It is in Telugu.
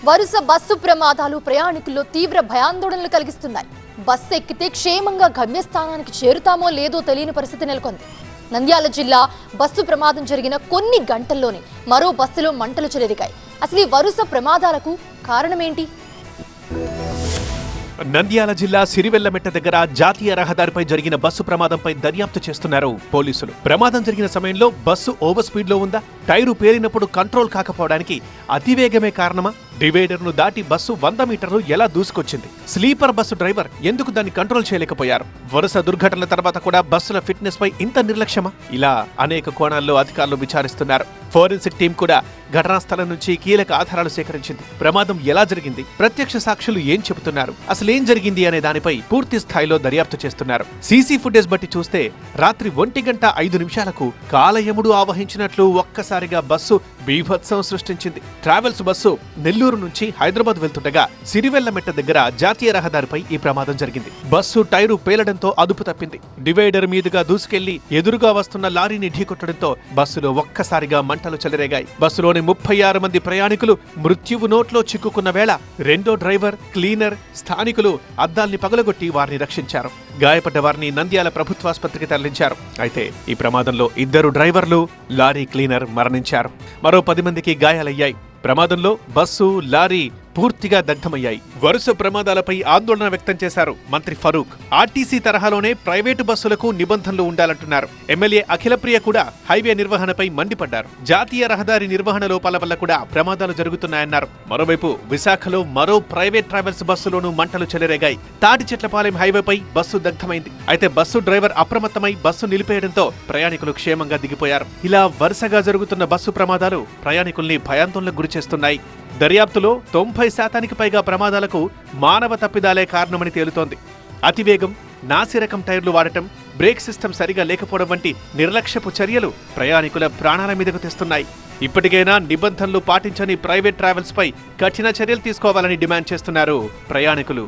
వరుస బస్సు ప్రమాదాలు ప్రయాణికుల్లో తీవ్ర భయాందోళనలు కలిగిస్తున్నాయి. బస్సు ఎక్కితే క్షేమంగా గమ్యస్థానానికి చేరుతామో లేదో తెలియని పరిస్థితి నెలకొంది. నంద్యాల జిల్లా బస్సు ప్రమాదం జరిగిన కొన్ని గంటల్లోనే మరో బస్సులో మంటలు చెలరేగాయి. అసలు ఈ వరుస ప్రమాదాలకు కారణమేంటి? నంద్యాల జిల్లా సిరివెల్లమెట్ట దగ్గర జాతీయ రహదారిపై జరిగిన బస్సు ప్రమాదంపై దర్యాప్తు చేస్తున్నారు పోలీసులు. ప్రమాదం జరిగిన సమయంలో బస్సు ఓవర్ స్పీడ్ లో ఉందా, టైరు పేలినప్పుడు కంట్రోల్ కాకపోవడానికి అతివేగమే కారణమా, డివైడర్ ను దాటి బస్సు 100 మీటర్లు ఎలా దూసుకొచ్చింది, స్లీపర్ బస్సు డ్రైవర్ ఎందుకు దాన్ని కంట్రోల్ చేయలేకపోయారు, వరుస దుర్ఘటనల తర్వాత కూడా బస్సుల ఫిట్నెస్ పై ఇంత నిర్లక్ష్యమా, ఇలా అనేక కోణాల్లో అధికారులు విచారిస్తున్నారు. ఫోరెన్సిక్ టీం కూడా ఘటనా స్థలం నుంచి కీలక ఆధారాలు సేకరించింది. ప్రమాదం ఎలా జరిగింది, ప్రత్యక్ష సాక్షులు ఏం చెబుతున్నారు, అసలేం జరిగింది అనే దానిపై పూర్తి స్థాయిలో దర్యాప్తు చేస్తున్నారు. సీసీ ఫుటేజ్ బట్టి చూస్తే రాత్రి 1:05 కాలయముడు ఆవహించినట్లు ఒక్కసారిగా బస్సు బీభత్సం సృష్టించింది. ట్రావెల్స్ బస్సు నెల్లూరు నుంచి హైదరాబాద్ వెళ్తుండగా సిరివెల్లమెట్ట దగ్గర జాతీయ రహదారిపై ఈ ప్రమాదం జరిగింది. బస్సు టైరు పేలడంతో అదుపు తప్పింది. డివైడర్ మీదుగా దూసుకెళ్లి ఎదురుగా వస్తున్న లారీని ఢీకొట్టడంతో బస్సులో ఒక్కసారిగా మంటలు చెలరేగాయి. బస్సులోని 36 మంది ప్రయాణికులు మృత్యువు నోట్లో చిక్కుకున్న వేళ రెండో డ్రైవర్, క్లీనర్, స్థానికులు అద్దాల్ని పగలగొట్టి వారిని రక్షించారు. గాయపడ్డ వారిని నంద్యాల ప్రభుత్వాసుపత్రికి తరలించారు. అయితే ఈ ప్రమాదంలో 2 డ్రైవర్లు, లారీ క్లీనర్ మరణించారు. మరో 10 మందికి గాయాలయ్యాయి. ప్రమాదంలో బస్సు, లారీ పూర్తిగా దగ్ధమయ్యాయి. వరుస ప్రమాదాలపై ఆందోళన వ్యక్తం చేశారు మంత్రి ఫరూక్. ఆర్టీసీ తరహాలోనే ప్రైవేటు బస్సులకు నిబంధనలు ఉండాలంటున్నారు. ఎమ్మెల్యే అఖిలప్రియ కూడా హైవే నిర్వహణపై మండిపడ్డారు. జాతీయ రహదారి నిర్వహణ లోపాల వల్ల కూడా ప్రమాదాలు జరుగుతున్నాయన్నారు. మరోవైపు విశాఖలో మరో ప్రైవేట్ ట్రావెల్స్ బస్సులోనూ మంటలు చెలరేగాయి. తాటిచెట్లపాలెం హైవేపై బస్సు దగ్ధమైంది. అయితే బస్సు డ్రైవర్ అప్రమత్తమై బస్సు నిలిపేయడంతో ప్రయాణికులు క్షేమంగా దిగిపోయారు. ఇలా వరుసగా జరుగుతున్న బస్సు ప్రమాదాలు ప్రయాణికుల్ని భయాందోళనకు గురిచేస్తున్నాయి. దర్యాప్తులో 90% పైగా ప్రమాదాలకు మానవ తప్పిదాలే కారణమని తేలుతోంది. అతివేగం, నాసిరకం టైర్లు వాడటం, బ్రేక్ సిస్టమ్ సరిగా లేకపోవడం వంటి నిర్లక్ష్యపు చర్యలు ప్రయాణికుల ప్రాణాల మీదకు తెస్తున్నాయి. ఇప్పటికైనా నిబంధనలు పాటించని ప్రైవేట్ ట్రావెల్స్ పై కఠిన చర్యలు తీసుకోవాలని డిమాండ్ చేస్తున్నారు ప్రయాణికులు.